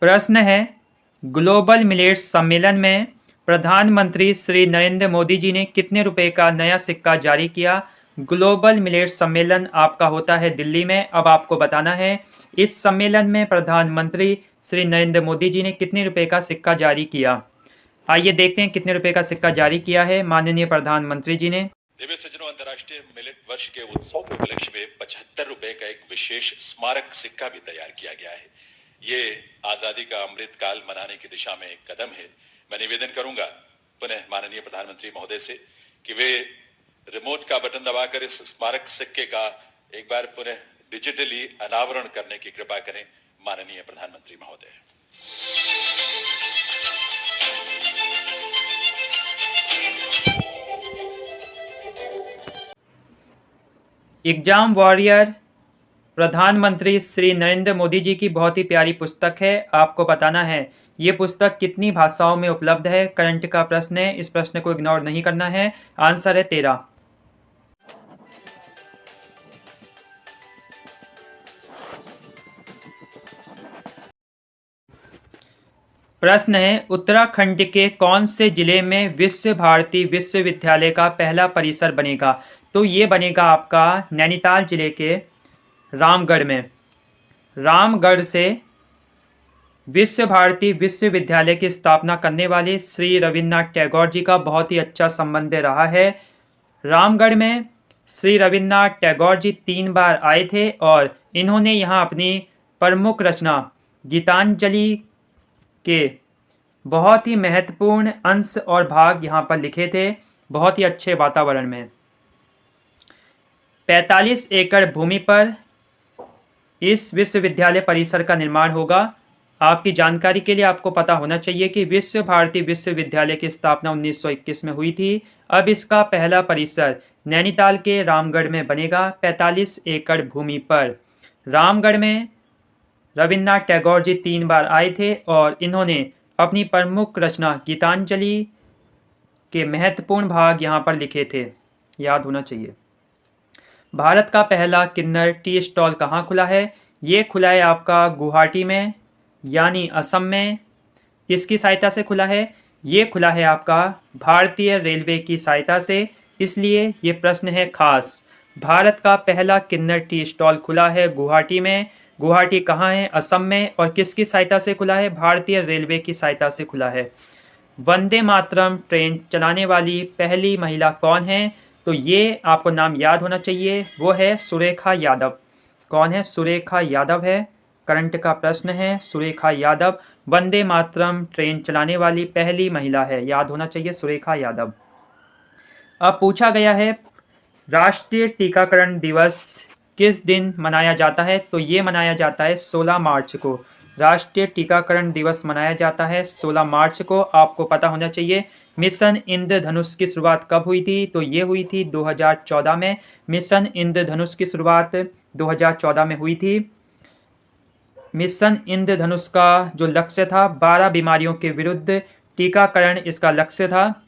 प्रश्न है, global millets सम्मेलन में प्रधानमंत्री श्री नरेंद्र मोदी जी ने कितने रुपए का नया सिक्का जारी किया। ग्लोबल मिलेट्स सम्मेलन आपका होता है दिल्ली में। अब आपको बताना है इस सम्मेलन में प्रधानमंत्री श्री नरेंद्र मोदी जी ने कितने रुपए का सिक्का जारी किया। आइए देखते हैं कितने रुपए का सिक्का जारी किया है माननीय प्रधानमंत्री जी ने। दिव्य सज्जनों, अंतर्राष्ट्रीय मिलेट वर्ष के उत्सव के उपलक्ष्य में 75 रुपए का एक विशेष स्मारक सिक्का भी तैयार किया गया है। ये आजादी का अमृत काल मनाने की दिशा में एक कदम है। मैं निवेदन करूंगा पुनः माननीय प्रधानमंत्री महोदय से कि वे रिमोट का बटन दबाकर इस स्मारक सिक्के का एक बार पुनः डिजिटली अनावरण करने की कृपा करें। माननीय प्रधानमंत्री महोदय। एग्जाम वॉरियर प्रधानमंत्री श्री नरेंद्र मोदी जी की बहुत ही प्यारी पुस्तक है। आपको बताना है ये पुस्तक कितनी भाषाओं में उपलब्ध है। करंट का प्रश्न है, इस प्रश्न को इग्नोर नहीं करना है। आंसर है 13। प्रश्न है, उत्तराखंड के कौन से जिले में विश्व भारती विश्वविद्यालय का पहला परिसर बनेगा। तो ये बनेगा आपका नैनीताल जिले के रामगढ़ में। रामगढ़ से विश्व भारती विश्वविद्यालय की स्थापना करने वाले श्री रविन्द्रनाथ टैगोर जी का बहुत ही अच्छा संबंध रहा है। रामगढ़ में श्री रविन्द्रनाथ टैगोर जी 3 बार आए थे और इन्होंने यहाँ अपनी प्रमुख रचना गीतांजलि के बहुत ही महत्वपूर्ण अंश और भाग यहाँ पर लिखे थे, बहुत ही अच्छे वातावरण में। 45 एकड़ भूमि पर इस विश्वविद्यालय परिसर का निर्माण होगा। आपकी जानकारी के लिए आपको पता होना चाहिए कि विश्व भारती विश्वविद्यालय की स्थापना 1921 में हुई थी। अब इसका पहला परिसर नैनीताल के रामगढ़ में बनेगा 45 एकड़ भूमि पर। रामगढ़ में रविन्द्रनाथ टैगोर जी 3 बार आए थे और इन्होंने अपनी प्रमुख रचना गीतांजलि के महत्वपूर्ण भाग यहाँ पर लिखे थे, याद होना चाहिए। भारत का पहला किन्नर टी स्टॉल कहाँ खुला है। ये खुला है आपका गुवाहाटी में यानी असम में। किसकी सहायता से खुला है। ये खुला है आपका भारतीय रेलवे की सहायता से, इसलिए ये प्रश्न है खास। भारत का पहला किन्नर टी स्टॉल खुला है गुवाहाटी में। गुवाहाटी कहाँ है, असम में। और किसकी सहायता से खुला है, भारतीय रेलवे की सहायता से खुला है। वंदे मातरम ट्रेन चलाने वाली पहली महिला कौन है। तो ये आपको नाम याद होना चाहिए, वो है सुरेखा यादव। कौन है, सुरेखा यादव है। करंट का प्रश्न है, सुरेखा यादव वंदे मातरम ट्रेन चलाने वाली पहली महिला है, याद होना चाहिए सुरेखा यादव। अब पूछा गया है राष्ट्रीय टीकाकरण दिवस किस दिन मनाया जाता है। तो ये मनाया जाता है 16 मार्च को। राष्ट्रीय टीकाकरण दिवस मनाया जाता है 16 मार्च को। आपको पता होना चाहिए मिशन इंद्रधनुष की शुरुआत कब हुई थी। तो ये हुई थी 2014 में। मिशन इंद्रधनुष की शुरुआत 2014 में हुई थी। मिशन इंद्रधनुष का जो लक्ष्य था 12 बीमारियों के विरुद्ध टीकाकरण इसका लक्ष्य था।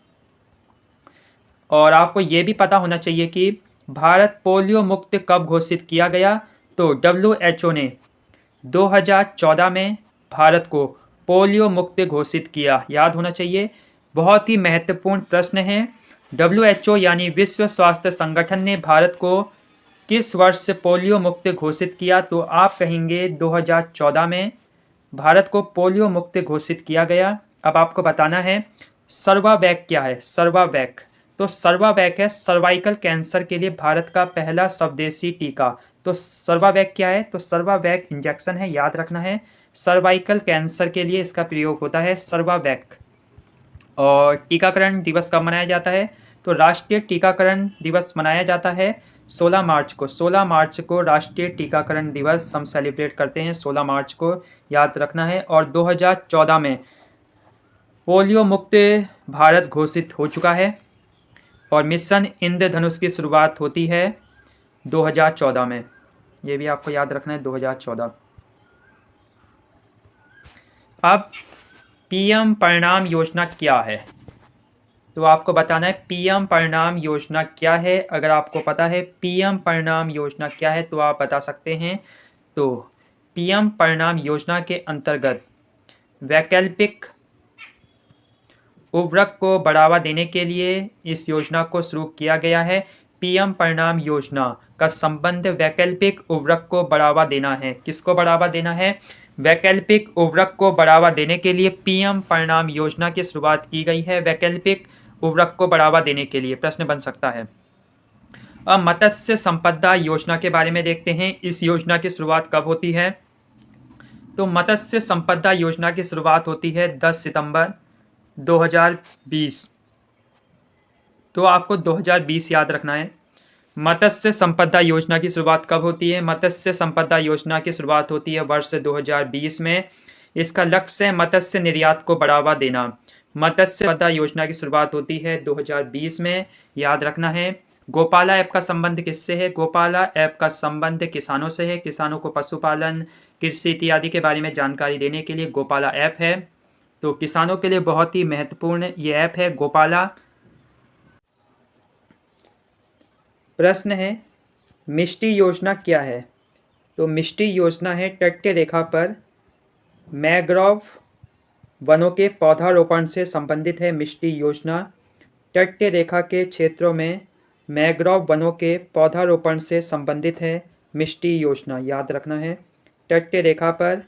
और आपको ये भी पता होना चाहिए कि भारत पोलियो मुक्त कब घोषित किया गया। तो WHO ने 2014 में भारत को पोलियो मुक्त घोषित किया, याद होना चाहिए। बहुत ही महत्वपूर्ण प्रश्न है। WHO यानी विश्व स्वास्थ्य संगठन ने भारत को किस वर्ष से पोलियो मुक्त घोषित किया। तो आप कहेंगे 2014 में भारत को पोलियो मुक्त घोषित किया गया। अब आपको बताना है सर्वावैक क्या है। सर्वावैक, तो सर्वावैक है सर्वाइकल कैंसर के लिए भारत का पहला स्वदेशी टीका। तो सर्वावैक क्या है, तो सर्वावैक इंजेक्शन है, याद रखना है। सर्वाइकल कैंसर के लिए इसका प्रयोग होता है सर्वावैक। और टीकाकरण दिवस कब मनाया जाता है। तो राष्ट्रीय टीकाकरण दिवस मनाया जाता है 16 मार्च को। 16 मार्च को राष्ट्रीय टीकाकरण दिवस हम सेलिब्रेट करते हैं, 16 मार्च को, याद रखना है। और 2014 में पोलियो मुक्त भारत घोषित हो चुका है। और मिशन इंद्रधनुष की शुरुआत होती है 2014 में। ये भी आपको याद रखना है 2014। अब PM परिणाम योजना क्या है। तो आपको बताना है PM परिणाम योजना क्या है। अगर आपको पता है PM परिणाम योजना क्या है तो आप बता सकते हैं। तो PM परिणाम योजना के अंतर्गत वैकल्पिक उर्वरक को बढ़ावा देने के लिए इस योजना को शुरू किया गया है। पीएम परिणाम योजना का संबंध वैकल्पिक उर्वरक को बढ़ावा देना है। किसको बढ़ावा देना है? वैकल्पिक उर्वरक को बढ़ावा देने के लिए पीएम परिणाम योजना की शुरुआत की गई है। वैकल्पिक उर्वरक को बढ़ावा देने के लिए प्रश्न बन सकता है। अब मत्स्य संपदा योजना के बारे में देखते हैं। इस योजना की शुरुआत कब होती है? तो मत्स्य संपदा योजना की शुरुआत होती है 10 सितंबर 2020। तो आपको 2020 याद रखना है। मत्स्य संपदा योजना की शुरुआत कब होती है? मत्स्य संपदा योजना की शुरुआत होती है वर्ष 2020 में। इसका लक्ष्य है मत्स्य निर्यात को बढ़ावा देना। मत्स्य संपदा योजना की शुरुआत होती है 2020 में, याद रखना है। गोपाला ऐप का संबंध किससे है? गोपाला ऐप का संबंध किसानों से है। किसानों को पशुपालन, कृषि इत्यादि के बारे में जानकारी देने के लिए गोपाला ऐप है। तो किसानों के लिए बहुत ही महत्वपूर्ण ये ऐप है गोपाला। प्रश्न है, मिष्टी योजना क्या है? तो मिष्टी योजना है तटीय रेखा पर मैंग्रोव वनों के पौधारोपण से संबंधित है। मिष्टी योजना तटीय रेखा के क्षेत्रों में मैंग्रोव वनों के पौधारोपण से संबंधित है। मिष्टी योजना याद रखना है। तटीय रेखा पर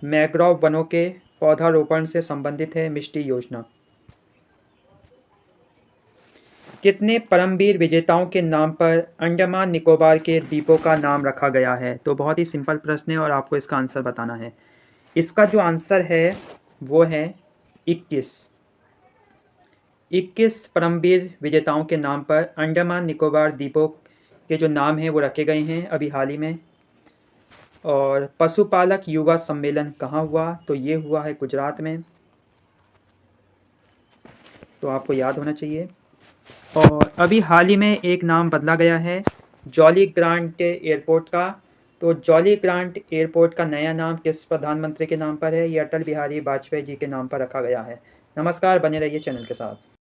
मैंग्रोव वनों के पौधारोपण से संबंधित है मिष्टी योजना। कितने परमवीर विजेताओं के नाम पर अंडमान निकोबार के द्वीपों का नाम रखा गया है? तो बहुत ही सिंपल प्रश्न है और आपको इसका आंसर बताना है। इसका जो आंसर है वो है 21। 21 परमवीर विजेताओं के नाम पर अंडमान निकोबार द्वीपों के जो नाम हैं वो रखे गए हैं अभी हाल ही में। और पशुपालक युवा सम्मेलन कहाँ हुआ? तो ये हुआ है गुजरात में। तो आपको याद होना चाहिए। और अभी हाल ही में एक नाम बदला गया है जॉली ग्रांट एयरपोर्ट का। तो जॉली ग्रांट एयरपोर्ट का नया नाम किस प्रधानमंत्री के नाम पर है? ये अटल बिहारी वाजपेयी जी के नाम पर रखा गया है। नमस्कार, बने रहिए चैनल के साथ।